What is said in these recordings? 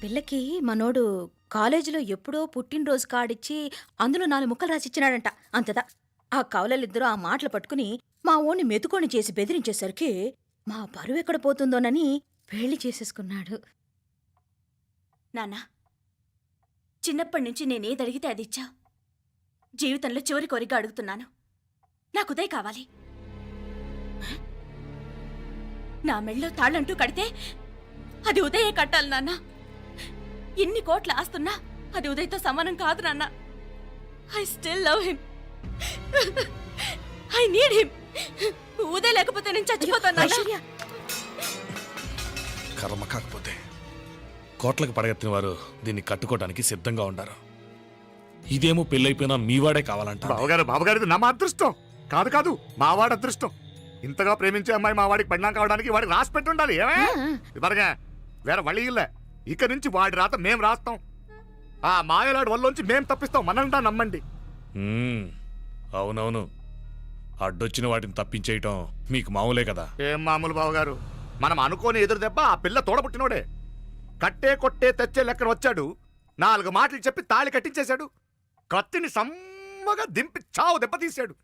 పిల్లకి మనోడు కాలేజీలో ఎప్పుడో పుట్టినరోజు కార్డిచ్చి అందులో 4 ముక్కలు రాసిచ్చినాడంట. అంతదా. ఆ కవలలిద్దరూ ఆ మాటలు పట్టుకుని మా వోణ్ణి మెతుకోని చేసి బెదిరించేసరికి మా పరువెక్కడ పోతుందోనని పెళ్లి చేసేసుకున్నాడు. నాన్నా, చిన్నప్పటినుంచి నేనేదడిగితే అది ఇచ్చావు. జీవితంలో చివరి కోరిక అడుగుతున్నాను. నాకు ఉదయ్ కావాలి. నా మెళ్ళో తాళ్ళంటూ కడితే అది ఉదయే కట్టాలి నాన్న. ఇన్ని కోట్ల ఆస్తున్నా అది ఉదయ్తో సమానం కాదు నాన్న. I still love him. I need him. Uday లేకపోతే నేను చచ్చిపోతాను నాన్న. కర్మ కాకపోతే కోట్లకు పడగెత్తిన వారు దీన్ని కట్టుకోవడానికి సిద్ధంగా ఉండారు. ఇదేమో పెళ్ళైపోయినా మీవాడే కావాలంట. బావగారు నా అదృష్టం కాదు కాదు మావాడి అదృష్టం. ఇంతగా ప్రేమించే అమ్మాయి మా వాడికి పడినా కావడానికి వాడికి రాసి పెట్టి ఉండాలి. ఏమే ఇవరగా వేరే వళ్ళ ఇల్లే. ఇక నుంచి వాడి రాత మేం రాస్తాం. ఆ మాయలాడి వల్లోంచి మేం తప్పిస్తాం. మనంటా నమ్మండి. అవునవును, అడ్డొచ్చిన వాటిని తప్పించేయటం మీకు మామూలే కదా. ఏం మామూలు బావగారు, మనం అనుకోని ఎదురు దెబ్బ ఆ పిల్ల తోడబుట్టినోడే. కట్టే కొట్టే తెచ్చే లెక్కన వచ్చాడు. 4 మాటలు చెప్పి తాళి కట్టించేశాడు. కత్తిని సమ్మగా దింపి చావు దెబ్బతీశాడు.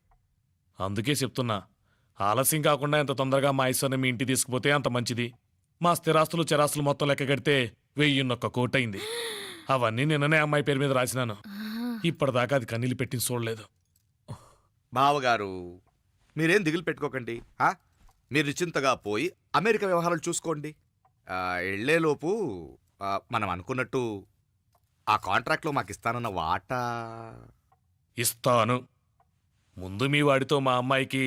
అందుకే చెప్తున్నా, ఆలస్యం కాకుండా ఎంత తొందరగా మా ఐశ్వర్యం మీ ఇంటికి తీసుకుపోతే అంత మంచిది. మా స్థిరాస్తులు చిరాస్తులు మొత్తం లెక్క కడితే 1001 కోటయింది. అవన్నీ నిన్ననే అమ్మాయి పేరు మీద రాసినాను. ఇప్పటిదాకా అది కన్నీళ్ళు పెట్టి చూడలేదు. బావగారు మీరేం దిగులు పెట్టుకోకండి. మీరు నిశ్చింతగా పోయి అమెరికా వ్యవహారాలు చూసుకోండి. వెళ్లేలోపు మనం అనుకున్నట్టు ఆ కాంట్రాక్ట్లో మాకు ఇస్తానన్న వాటా ఇస్తాను. ముందు మీ వాడితో మా అమ్మాయికి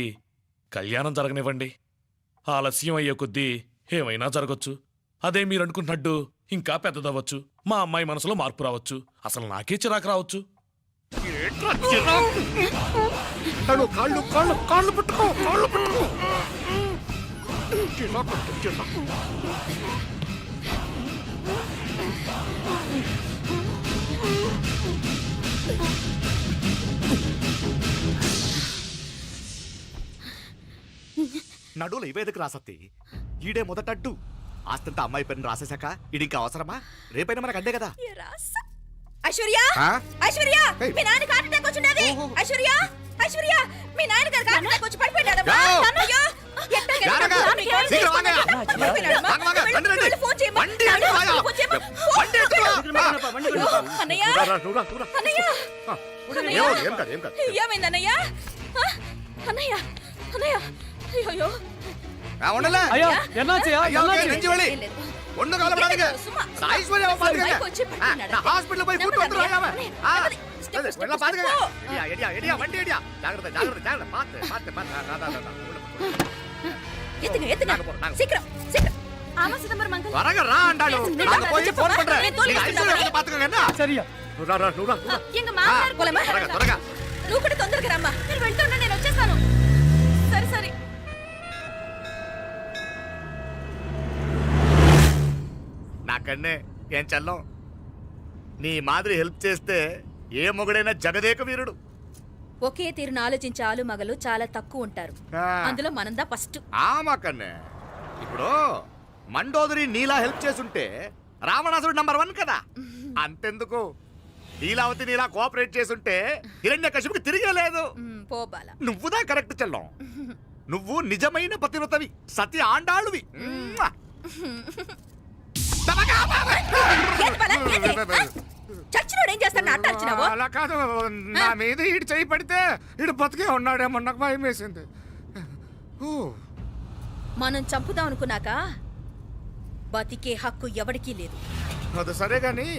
కళ్యాణం జరగనివ్వండి. ఆలస్యం అయ్యే కొద్దీ ఏమైనా జరగచ్చు. అదే మీరు అనుకుంటున్నట్టు ఇంకా పెద్దదవ్వచ్చు. మా అమ్మాయి మనసులో మార్పు రావచ్చు. అసలు నాకే చిరాకు రావచ్చు. నడువులు ఇవేదకు రాసత్తి. ఈడే మొదటడ్డు. ఆస్తంతా అమ్మాయి పేరుని రాసేశాక ఈడింకా అవసరమా? రేపైనా మనకు అడ్డే కదా. ఐశ్వర్య, ఐశ్వర్య, మీ నాన్న హార్ట్ అటాక్ వచ్చినది. ఐశ్వర్య, ఐశ్వర్య, మీ నాన్న గారు హార్ట్ అటాక్ వచ్చి పడిపోయాడమ్మా. అయ్యో, హాస్పిటల్ పోయి రా అంటాడు. నువ్వు కూడా తొందరగా రమ్మా. మీరు వెళ్తున్నా, నేను వచ్చేస్తాను. సరే సరే. నాకన్నే ఏం చల్లం. నీ మాదిరి హెల్ప్ చేస్తే ఏ మొగుడైనా జగదేక వీరుడు. ఒకే తీరును ఆలోచించే ఆలు మగలు చాలా తక్కువ ఉంటారు. అందులో మనందా ఫస్ట్. మాకన్నే ఇప్పుడు మండోదరి నీలా హెల్ప్ చేసుంటే రావణాసుడు నంబర్ 1 కదా. అంతెందుకు, నీలావతి నీలా కోఆపరేట్ చేసుంటే హిరణ్యకశిపుకి తిరిగే లేదు. నువ్వుదా కరెక్ట్ చెల్లం. నువ్వు నిజమైన పతివ్రతవి, సతి ఆండాళ్ళువి. అలా కాదు, నా మీద ఈడు చేయి పడితే ఈడు బతికే ఉన్నాడేమో నాకు భయం వేసింది. మనం చంపుదాం అనుకున్నాక బతికే హక్కు ఎవరికీ లేదు. అది సరే గాని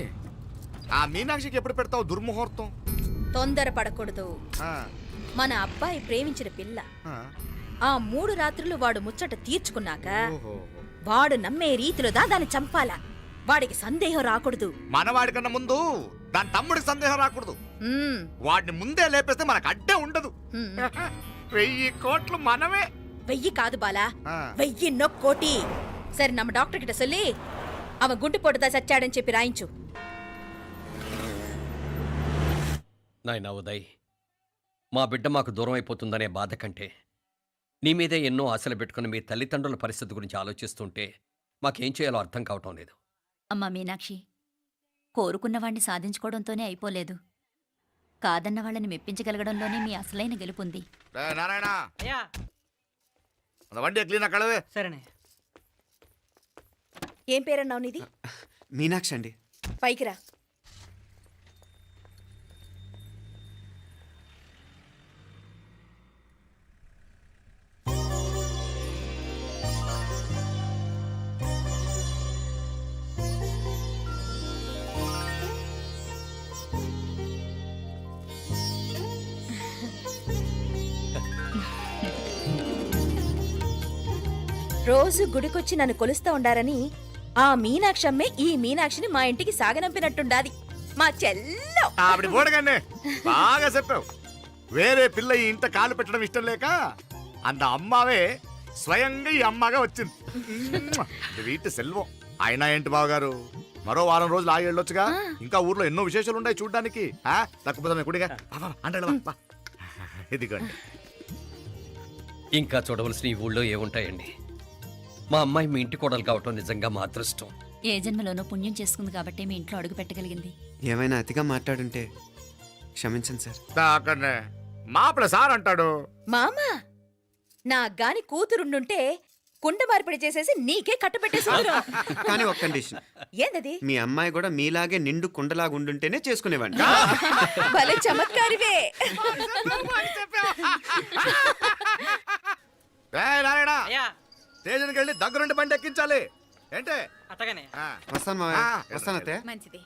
ఆ మీనాక్షికి ఎప్పుడు పెడతావు దుర్ముహూర్తం? తొందర పడకూడదు. మన అబ్బాయి ప్రేమించిన పిల్ల ఆ 3 రాత్రులు వాడు ముచ్చట తీర్చుకున్నాక వాడు నమ్మే రీతిలో దాన్ని చంపాలా. వాడికి సందేహం రాకూడదు. మనవాడి కన్నా ముందు దాని తమ్ముడికి సందేహం రాకూడదు. వాడిని ముందే లేపేస్తే మనకు అడ్డే ఉండదు. 1000 కోట్లు మనమే. 1000 కాదు బాలా, 1001 కోటి. సరే, నమ్మ డాక్టర్ కిட்ட சொல்லி அவன் గుండు పొట్టుదా చచ్చాడని చెప్పి రాయించు. నాయనా ఉదయ్, మా బిడ్డ మాకు దూరం అయిపోతుందనే బాధ కంటే నీ మీదే ఎన్నో ఆశలు పెట్టుకుని మీ తల్లిదండ్రుల పరిస్థితి గురించి ఆలోచిస్తుంటే మాకేం చేయాలో అర్థం కావటం లేదు. అమ్మా మీనాక్షి, కోరుకున్నవాణ్ణి సాధించుకోవడంతోనే అయిపోలేదు. కాదన్న వాళ్ళని మెప్పించగలగడంలోనే మీ అసలైన గెలుపుంది. నారాయణ అయ్యా அந்த வண்டியை క్లీన్ కడవే. సరేనే. ఏం పేరన్నావు నీది? మీనాక్షి అండి. పైకి రా. రోజు గుడికొచ్చి నన్ను కొలుస్తా ఉండారని ఆ మీనాక్షమ్మే ఈ మీనాక్షిని మా ఇంటికి సాగనంపినట్టుండాది. మా చెల్లో ఆవిడ పోడగానే బాగా చెప్పావు. వేరే పిల్ల ఈ ఇంట కాలు పెట్టడం ఇష్టం లేక అంత అమ్మావే స్వయంగా ఈ అమ్మగా వచ్చింది. వీటి సెల్వం. అయినా ఏంటి బావగారు, మరో వారం రోజులు ఆగి వెళ్ళొచ్చుగా. ఇంకా ఊర్లో ఎన్నో విశేషాలు ఉన్నాయి చూడ్డానికి. తక్కువ కుడిగా అంటే ఇదిగోండి. ఇంకా చూడవలసిన ఈ ఊళ్ళో ఏముంటాయండి? మా అమ్మాయి మీ ఇంటి కోడలు కావటం నిజంగా మా అదృష్టం. ఏ జన్మలోనో పుణ్యం చేసుకుంది కాబట్టి మీ ఇంట్లో అడుగు పెట్టగలిగింది. ఏమైనా అతిగా మాట్లాడుంటే క్షమించండి సార్. అక్కడనే మాపడ సార్ అంటాడు. మామ నా గాని కూతురుండుంటే కుండ మార్పిడి చేసేసి నీకే కట్టబెట్టేసుకురా. కానీ ఒక కండిషన్. ఏందది? మీ అమ్మాయి కూడా మీలాగే నిండు కుండలాగా ఉండుంటేనే చేసుకునేవాడిని. భలే చమత్కారివే. నారాయణ అయ్యా స్టేషన్కి వెళ్ళి దగ్గరుండి బండి ఎక్కించాలి. ఏంటే అట్టగానే. ఆ. వస్తాను మావయ్య. ఆ, వస్తాను అత్తయ్య. మంచిది.